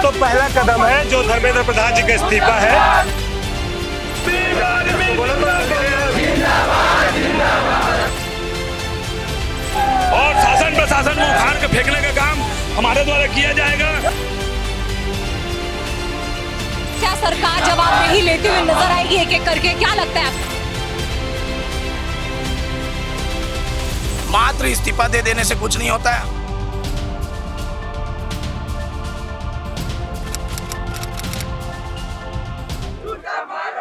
तो पहला कदम है जो धर्मेंद्र प्रधान जी का इस्तीफा है। और शासन प्रशासन को उखाड़ के फेंकने का काम हमारे द्वारा किया जाएगा। क्या सरकार जवाबदेही लेते हुए नजर आएगी एक एक करके, क्या लगता है आपको? मात्र इस्तीफा दे देने से कुछ नहीं होता है।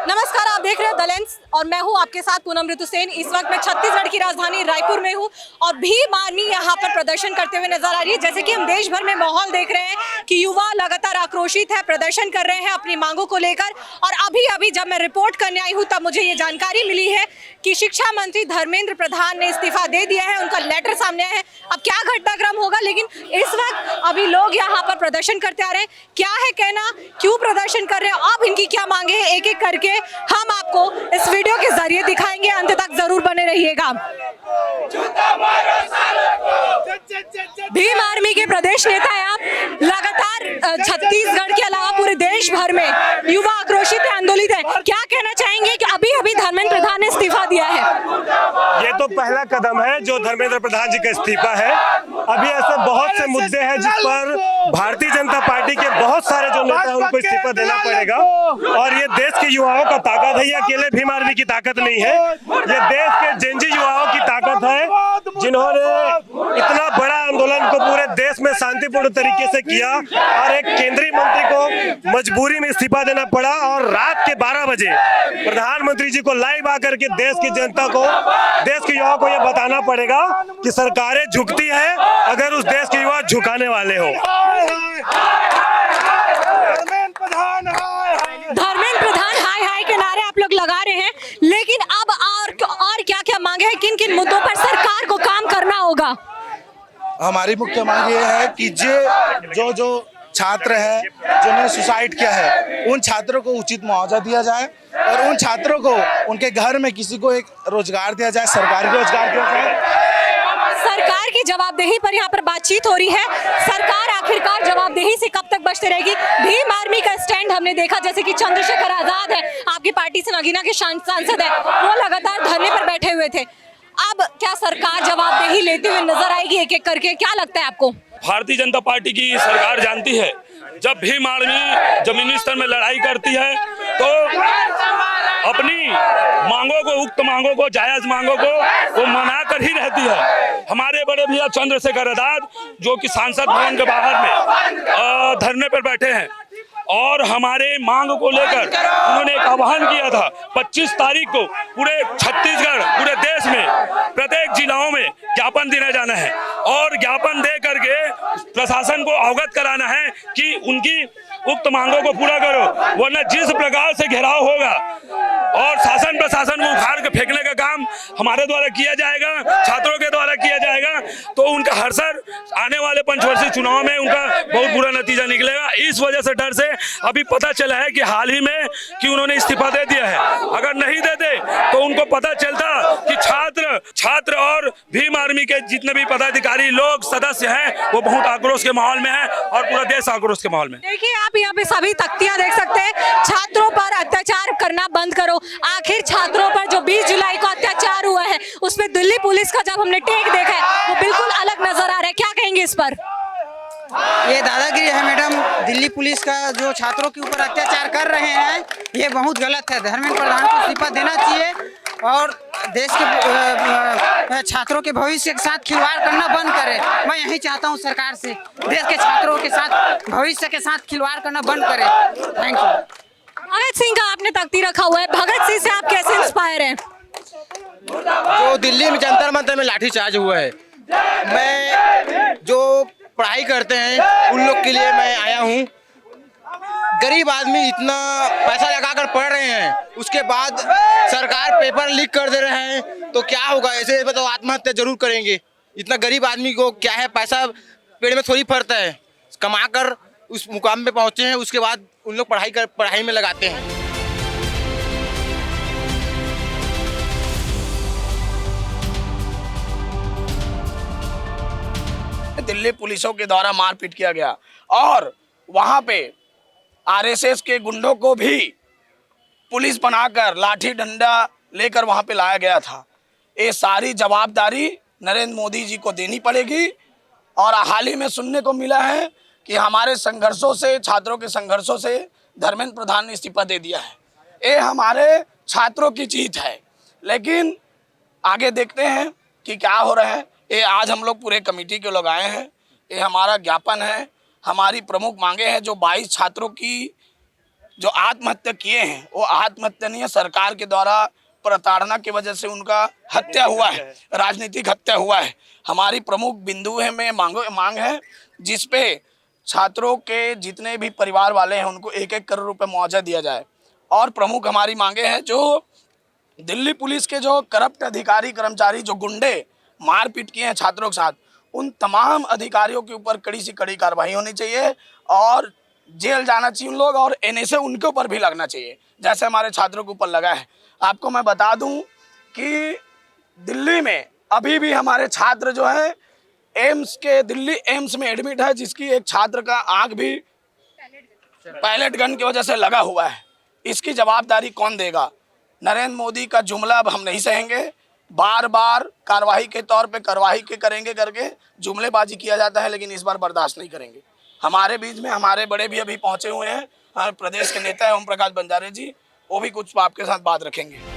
नमस्कार, आप देख रहे हैं द लेंस और मैं हूं आपके साथ पूनम ऋतु सेन। इस वक्त मैं छत्तीसगढ़ की राजधानी रायपुर में हूं और भीम आर्मी यहां पर प्रदर्शन करते हुए नजर आ रही है। जैसे कि हम देश भर में माहौल देख रहे हैं कि युवा लगातार आक्रोशित है, प्रदर्शन कर रहे हैं अपनी मांगों को लेकर। और अभी जब मैं रिपोर्ट करने आई हूं तब मुझे ये जानकारी मिली है कि शिक्षा मंत्री धर्मेंद्र प्रधान ने इस्तीफा दे दिया है, उनका लेटर सामने आया है। अब क्या घटनाक्रम होगा, लेकिन इस वक्त अभी लोग यहाँ पर प्रदर्शन करते आ रहे हैं। क्या है कहना, क्यों प्रदर्शन कर रहे हैं, अब इनकी क्या मांगे हैं, एक एक करके हम आपको इस वीडियो के जरिए दिखाएंगे। अंत तक जरूर बने रहिएगा। भीम आर्मी के प्रदेश नेता हैं आप। लगातार छत्तीसगढ़ के अलावा पूरे देश भर में युवा आक्रोशित है, आंदोलित है। क्या कहना चाहेंगे कि अभी धर्मेंद्र प्रधान ने इस्तीफा दिया है? ये तो पहला कदम है जो धर्मेंद्र प्रधान जी का इस्तीफा है। अभी ऐसे बहुत से मुद्दे हैं जिस पर भारतीय जनता पार्टी के बहुत सारे जो नेता हैं उनको इस्तीफा देना पड़ेगा। और ये देश के युवाओं का ताकत है, ये अकेले भीम आर्मी की ताकत नहीं है, ये देश के जेनजी युवाओं की ताकत है जिन्होंने इतना बड़ा आंदोलन को पूरे देश में शांतिपूर्ण तरीके से किया और एक केंद्रीय मंत्री को मजबूरी में इस्तीफा देना पड़ा। और रात के 12 बजे प्रधानमंत्री जी को लाइव आकर के देश की जनता को, देश के युवाओं को यह बताना पड़ेगा कि सरकारें झुकती है अगर उस देश के युवा झुकाने वाले हो। धर्मेंद्र प्रधान हाय हाय के नारे आप लोग लगा रहे हैं, लेकिन अब और क्या क्या मांगे हैं, किन किन मुद्दों पर सरकार को काम करना होगा? हमारी मुख्य मांग ये है कि जो छात्र है जिन्होंने सुसाइड किया है उन छात्रों को उचित मुआवजा दिया जाए और उन छात्रों को उनके घर में किसी को एक रोजगार दिया जाए, सरकारी रोजगार दिया जाए। सरकार की जवाबदेही पर यहाँ पर बातचीत हो रही है। सरकार आखिरकार जवाबदेही से कब तक बचते रहेगी? भीम आर्मी का स्टैंड हमने देखा, जैसे कि चंद्रशेखर आजाद है, आपकी पार्टी से नगीना के सांसद है, वो लगातार धरने पर बैठे हुए थे। अब क्या सरकार जवाबदेही लेते हुए नजर आएगी एक एक करके, क्या लगता है आपको? भारतीय जनता पार्टी की सरकार जानती है जब भीम आर्मी जमीनी स्तर में लड़ाई करती है तो अपनी मांगों को, उक्त मांगों को, जायज मांगों को वो मना कर ही रहती है। हमारे बड़े भैया चंद्रशेखर आजाद जो कि सांसद भवन के बाहर में धरने पर बैठे हैं और हमारे मांग को लेकर उन्होंने एक आह्वान किया था 25 तारीख को पूरे छत्तीसगढ़, पूरे देश में प्रत्येक जिलाओं में ज्ञापन देने जाना है और ज्ञापन दे करके प्रशासन को अवगत कराना है कि उनकी उक्त मांगों को पूरा करो, वरना जिस प्रकार से घेराव होगा और शासन प्रशासन को उखाड़ के फेंकने का काम हमारे द्वारा किया जाएगा, छात्रों के द्वारा किया जाएगा, तो उनका हर्षर आने वाले पंचवर्षीय चुनाव में उनका बहुत बुरा नतीजा निकलेगा। इस वजह से डर से अभी पता चला है कि हाल ही में कि उन्होंने इस्तीफा दे दिया है। अगर नहीं देते तो उनको पता चलता कि छात्र और भीम आर्मी के जितने भी पदाधिकारी लोग, सदस्य हैं, वो बहुत आक्रोश के माहौल में है और पूरा देश आक्रोश के माहौल में। देखिए, आप यहाँ पे सभी तख्तियां देख सकते हैं, छात्रों पर अत्याचार करना बंद करो। आखिर छात्रों पर जो 20 जुलाई को अत्याचार हुआ है उसमें दिल्ली पुलिस का जब हमने टेक देखा है वो बिल्कुल अलग नजर आ रहा है। क्या कहेंगे इस पर? ये दादागिरी है मैडम। दिल्ली पुलिस का जो छात्रों के ऊपर अत्याचार कर रहे हैं ये बहुत गलत है। धर्मेंद्र प्रधान को इस्तीफा देना चाहिए और देश के छात्रों के भविष्य के साथ खिलवाड़ करना बंद करे। मैं यही चाहता हूँ सरकार से, देश के छात्रों के साथ, भविष्य के साथ खिलवाड़ करना बंद करे। Thank you. भगत सिंह का आपने तख्ती रखा हुआ है, भगत सिंह से आप कैसे इंस्पायर हैं? जो दिल्ली में जंतर मंतर में लाठीचार्ज हुआ है, मैं जो पढ़ाई करते हैं उन लोग के लिए मैं आया हूँ। गरीब आदमी इतना पैसा लगाकर पढ़ रहे हैं, उसके बाद सरकार पेपर लीक कर दे रहे हैं, तो क्या होगा? ऐसे तो आत्महत्या जरूर करेंगे। इतना गरीब आदमी को क्या है, पैसा पेड़ में थोड़ी फरता है, कमा कर उस मुकाम पे पहुंचे हैं, उसके बाद उन लोग पढ़ाई में लगाते हैं। दिल्ली पुलिसों के द्वारा मारपीट किया गया और वहाँ पे आरएसएस के गुंडों को भी पुलिस बनाकर लाठी डंडा लेकर वहाँ पे लाया गया था। ये सारी जवाबदारी नरेंद्र मोदी जी को देनी पड़ेगी। और हाल ही में सुनने को मिला है कि हमारे संघर्षों से, छात्रों के संघर्षों से धर्मेंद्र प्रधान ने इस्तीफा दे दिया है। ये हमारे छात्रों की जीत है, लेकिन आगे देखते हैं कि क्या हो रहा है। ये आज हम लोग पूरे कमेटी के लोग आए हैं, ये हमारा ज्ञापन है, हमारी प्रमुख मांगे हैं। जो 22 छात्रों की जो आत्महत्या किए हैं, वो आत्महत्या नहीं है, सरकार के द्वारा प्रताड़ना की वजह से उनका हत्या हुआ है, राजनीतिक हत्या हुआ है। हमारी प्रमुख बिंदु है में मांग है जिसपे छात्रों के जितने भी परिवार वाले हैं उनको 1-1 करोड़ रुपए मुआवजा दिया जाए। और प्रमुख हमारी मांगे हैं जो दिल्ली पुलिस के जो करप्ट अधिकारी कर्मचारी, जो गुंडे मारपीट किए हैं छात्रों के साथ, उन तमाम अधिकारियों के ऊपर कड़ी से कड़ी कार्रवाई होनी चाहिए और जेल जाना चाहिए उन लोग, और एनएसए उनके ऊपर भी लगना चाहिए जैसे हमारे छात्रों के ऊपर लगा है। आपको मैं बता दूं कि दिल्ली में अभी भी हमारे छात्र जो है दिल्ली एम्स में एडमिट है, जिसकी एक छात्र का आंख भी पायलट गन की वजह से लगा हुआ है। इसकी जवाबदारी कौन देगा? नरेंद्र मोदी का जुमला अब हम नहीं सहेंगे। बार बार कार्रवाई के तौर पे कार्रवाई के करेंगे करके जुमलेबाजी किया जाता है, लेकिन इस बार बर्दाश्त नहीं करेंगे। हमारे बीच में हमारे बड़े भी अभी पहुंचे हुए हैं, हमारे प्रदेश के नेता है ओम प्रकाश बंजारे जी, वो भी कुछ आपके साथ बात रखेंगे।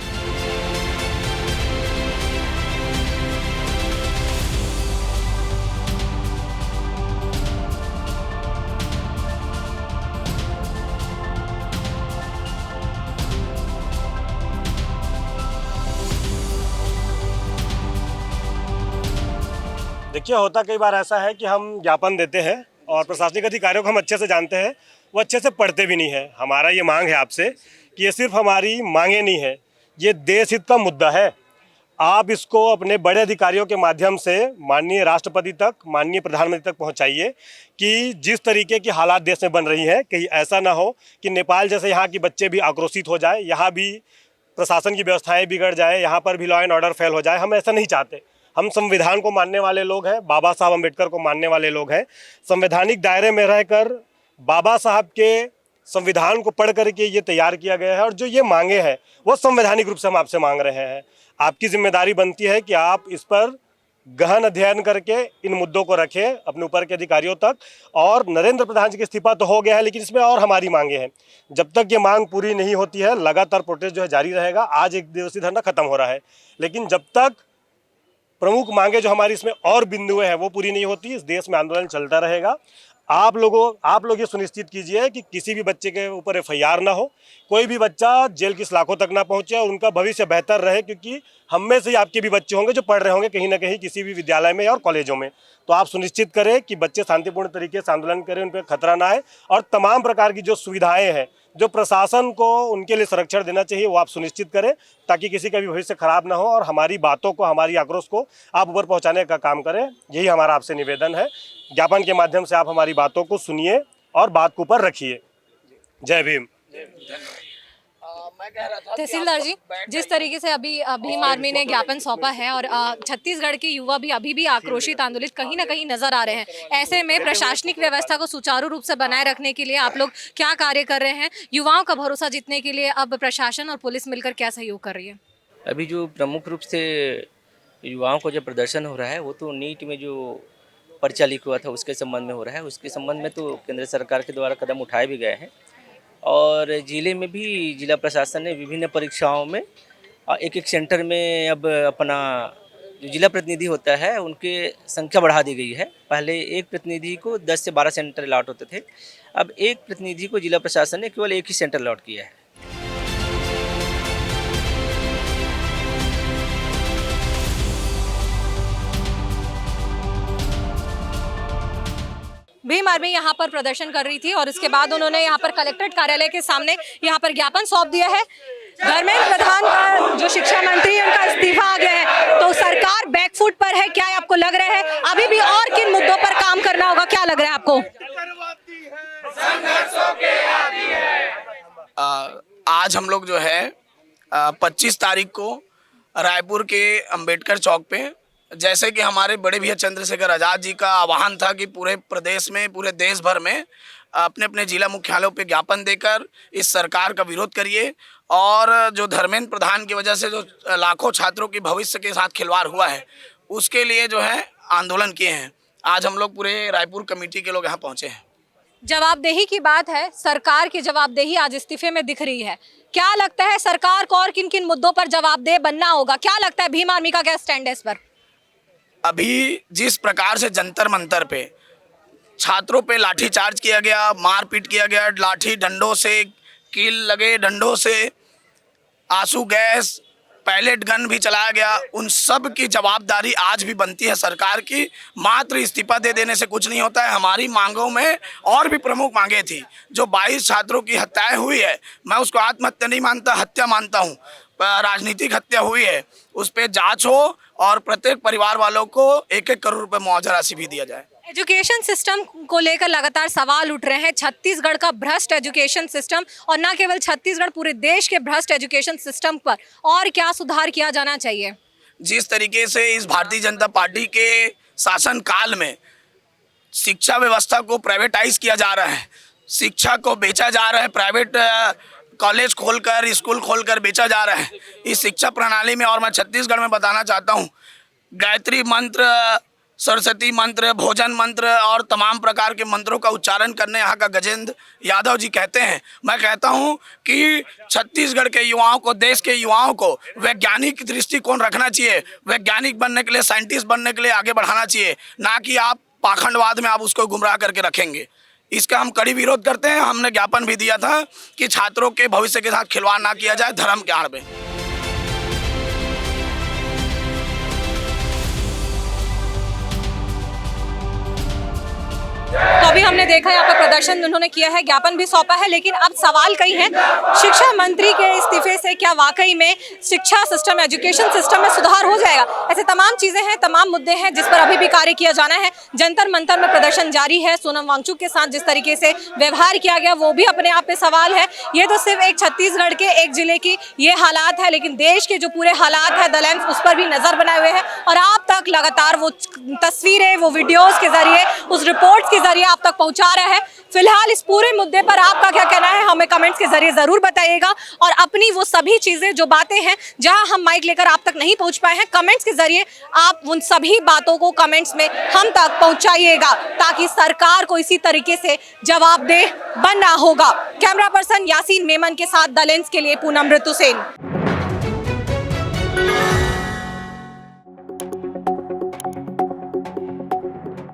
देखिए, होता कई बार ऐसा है कि हम ज्ञापन देते हैं और प्रशासनिक अधिकारियों को हम अच्छे से जानते हैं, वो अच्छे से पढ़ते भी नहीं है। हमारा ये मांग है आपसे कि ये सिर्फ हमारी मांगे नहीं है, ये देश हित का मुद्दा है। आप इसको अपने बड़े अधिकारियों के माध्यम से माननीय राष्ट्रपति तक, माननीय प्रधानमंत्री तक पहुंचाइए कि जिस तरीके की हालात देश में बन रही हैं, कहीं ऐसा ना हो कि नेपाल जैसे यहाँ के बच्चे भी आक्रोशित हो जाए, यहाँ भी प्रशासन की व्यवस्थाएँ बिगड़ जाए, यहाँ पर भी लॉ एंड ऑर्डर फेल हो जाए। हम ऐसा नहीं चाहते। हम संविधान को मानने वाले लोग हैं, बाबा साहब अम्बेडकर को मानने वाले लोग हैं। संवैधानिक दायरे में रहकर बाबा साहब के संविधान को पढ़ करके ये तैयार किया गया है और जो ये मांगे हैं वो संवैधानिक रूप से हम आपसे मांग रहे हैं। आपकी जिम्मेदारी बनती है कि आप इस पर गहन अध्ययन करके इन मुद्दों को रखें अपने ऊपर के अधिकारियों तक। और नरेंद्र प्रधान जी का इस्तीफा तो हो गया है, लेकिन इसमें और हमारी मांगे हैं। जब तक ये मांग पूरी नहीं होती है, लगातार प्रोटेस्ट जो है जारी रहेगा। आज 1 दिवसीय धरना खत्म हो रहा है, लेकिन जब तक प्रमुख मांगे जो हमारी इसमें और बिंदुएं हैं वो पूरी नहीं होती, इस देश में आंदोलन चलता रहेगा। आप लोग ये सुनिश्चित कीजिए कि किसी भी बच्चे के ऊपर एफआईआर ना हो, कोई भी बच्चा जेल की सलाखों तक ना पहुंचे और उनका भविष्य बेहतर रहे, क्योंकि हम में से ही आपके भी बच्चे होंगे जो पढ़ रहे होंगे कहीं ना कहीं किसी भी विद्यालय में और कॉलेजों में। तो आप सुनिश्चित करें कि बच्चे शांतिपूर्ण तरीके से आंदोलन करें, उन पर खतरा ना आए और तमाम प्रकार की जो सुविधाएं हैं, जो प्रशासन को उनके लिए संरक्षण देना चाहिए, वो आप सुनिश्चित करें ताकि किसी का भी भविष्य खराब ना हो और हमारी बातों को, हमारी आक्रोश को आप ऊपर पहुंचाने का काम करें। यही हमारा आपसे निवेदन है। ज्ञापन के माध्यम से आप हमारी बातों को सुनिए और बात को ऊपर रखिए। जय भीम। तहसीलदार जी, जिस तरीके से अभी भीम आर्मी ने ज्ञापन सौंपा है और छत्तीसगढ़ के युवा भी अभी भी आक्रोशित, आंदोलित कहीं ना कहीं नजर आ रहे हैं, ऐसे में प्रशासनिक व्यवस्था को सुचारू रूप से बनाए रखने के लिए आप लोग क्या कार्य कर रहे हैं? युवाओं का भरोसा जीतने के लिए अब प्रशासन और पुलिस मिलकर क्या सहयोग कर रही है? अभी जो प्रमुख रूप से युवाओं को जो प्रदर्शन हो रहा है वो तो नीट में जो पर्चा लीक हुआ था उसके संबंध में हो रहा है। उसके संबंध में तो केंद्र सरकार के द्वारा कदम उठाए भी गए हैं और जिले में भी जिला प्रशासन ने विभिन्न परीक्षाओं में एक सेंटर में अब अपना जो जिला प्रतिनिधि होता है उनके संख्या बढ़ा दी गई है। पहले एक प्रतिनिधि को 10 से 12 सेंटर अलॉट होते थे, अब एक प्रतिनिधि को जिला प्रशासन ने केवल एक ही सेंटर अलॉट किया है। भीम आर्मी यहाँ पर प्रदर्शन कर रही थी और इसके बाद उन्होंने यहाँ पर कलेक्ट्रेट कार्यालय के सामने यहाँ पर ज्ञापन सौंप दिया है। धर्मेंद्र प्रधान का जो शिक्षा मंत्री है उनका इस्तीफा आ गया है, तो सरकार बैकफुट पर है, क्या आपको लग रहा है? अभी भी और किन मुद्दों पर काम करना होगा, क्या लग रहा है आपको? आज हम लोग जो है 25 तारीख को रायपुर के अंबेडकर चौक पे, जैसे कि हमारे बड़े भैया चंद्रशेखर आजाद जी का आह्वान था कि पूरे प्रदेश में, पूरे देश भर में अपने अपने जिला मुख्यालयों पे ज्ञापन देकर इस सरकार का विरोध करिए। और जो धर्मेंद्र प्रधान की वजह से जो लाखों छात्रों की भविष्य के साथ खिलवाड़ हुआ है, उसके लिए जो है आंदोलन किए हैं। आज हम लोग पूरे रायपुर कमेटी के लोग यहाँ पहुँचे हैं। जवाबदेही की बात है, सरकार की जवाबदेही आज इस्तीफे में दिख रही है। क्या लगता है सरकार को और किन किन मुद्दों पर जवाबदेह बनना होगा? क्या लगता है भीम आर्मी का क्या स्टैंड है इस पर? अभी जिस प्रकार से जंतर मंतर पे छात्रों पे लाठीचार्ज किया गया, मारपीट किया गया, लाठी डंडों से, कील लगे डंडों से, आंसू गैस, पैलेट गन भी चलाया गया, उन सब की जवाबदारी आज भी बनती है सरकार की। मात्र इस्तीफा दे देने से कुछ नहीं होता है। हमारी मांगों में और भी प्रमुख मांगे थी। जो 22 छात्रों की हत्याएं हुई है, मैं उसको आत्महत्या नहीं मानता, हत्या मानता हूँ। राजनीतिक हत्या हुई है, उस पर जांच हो और प्रत्येक परिवार वालों को 1-1 करोड़ रुपए मुआवजा राशि भी दिया जाए। एजुकेशन सिस्टम को लेकर लगातार सवाल उठ रहे हैं। छत्तीसगढ़ का भ्रष्ट एजुकेशन सिस्टम, और न केवल छत्तीसगढ़, पूरे देश के भ्रष्ट एजुकेशन सिस्टम पर और क्या सुधार किया जाना चाहिए? जिस तरीके से इस भारतीय जनता पार्टी के शासन काल में शिक्षा व्यवस्था को प्राइवेटाइज किया जा रहा है, शिक्षा को बेचा जा रहा है, प्राइवेट कॉलेज खोलकर, स्कूल खोलकर बेचा जा रहा है इस शिक्षा प्रणाली में। और मैं छत्तीसगढ़ में बताना चाहता हूँ, गायत्री मंत्र, सरस्वती मंत्र, भोजन मंत्र और तमाम प्रकार के मंत्रों का उच्चारण करने यहाँ का गजेंद्र यादव जी कहते हैं। मैं कहता हूँ कि छत्तीसगढ़ के युवाओं को, देश के युवाओं को वैज्ञानिक दृष्टिकोण रखना चाहिए। वैज्ञानिक बनने के लिए, साइंटिस्ट बनने के लिए आगे बढ़ाना चाहिए, ना कि आप पाखंडवाद में आप उसको गुमराह करके रखेंगे। इसका हम कड़ी विरोध करते हैं। हमने ज्ञापन भी दिया था कि छात्रों के भविष्य के साथ खिलवाड़ ना किया जाए धर्म के आड़ में। तो अभी हमने देखा यहाँ पर प्रदर्शन उन्होंने किया है, ज्ञापन भी सौंपा है, लेकिन अब सवाल कई हैं। शिक्षा मंत्री के इस्तीफे से क्या वाकई में शिक्षा सिस्टम, एजुकेशन सिस्टम में सुधार हो जाएगा? ऐसे तमाम चीजें हैं, तमाम मुद्दे हैं जिस पर अभी भी कार्य किया जाना है। जंतर मंतर में प्रदर्शन जारी है। सोनम वांगचुक के साथ जिस तरीके से व्यवहार किया गया वो भी अपने आप में सवाल है। ये तो सिर्फ एक छत्तीसगढ़ के एक जिले की ये हालात है, लेकिन देश के जो पूरे हालात है द लेंस, उस पर भी नजर बनाए हुए हैं और आप तक लगातार वो तस्वीरें, वो वीडियोज के जरिए, उस रिपोर्ट के जरिए आप तक पहुंचा रहा है। फिलहाल इस पूरे मुद्दे पर आपका क्या कहना है, हमें कमेंट्स के जरिए जरूर बताइएगा। और अपनी वो सभी चीजें, जो बातें हैं, जहां हम माइक लेकर आप तक नहीं पहुंच पाए हैं, कमेंट्स के जरिए आप उन सभी बातों को कमेंट्स में हम तक पहुंचाइएगा, ताकि सरकार को इसी तरीके से जवाबदेह बनना होगा। कैमरा पर्सन यासीन मेमन के साथ द लेंस के लिए पूनम ऋतुसेन।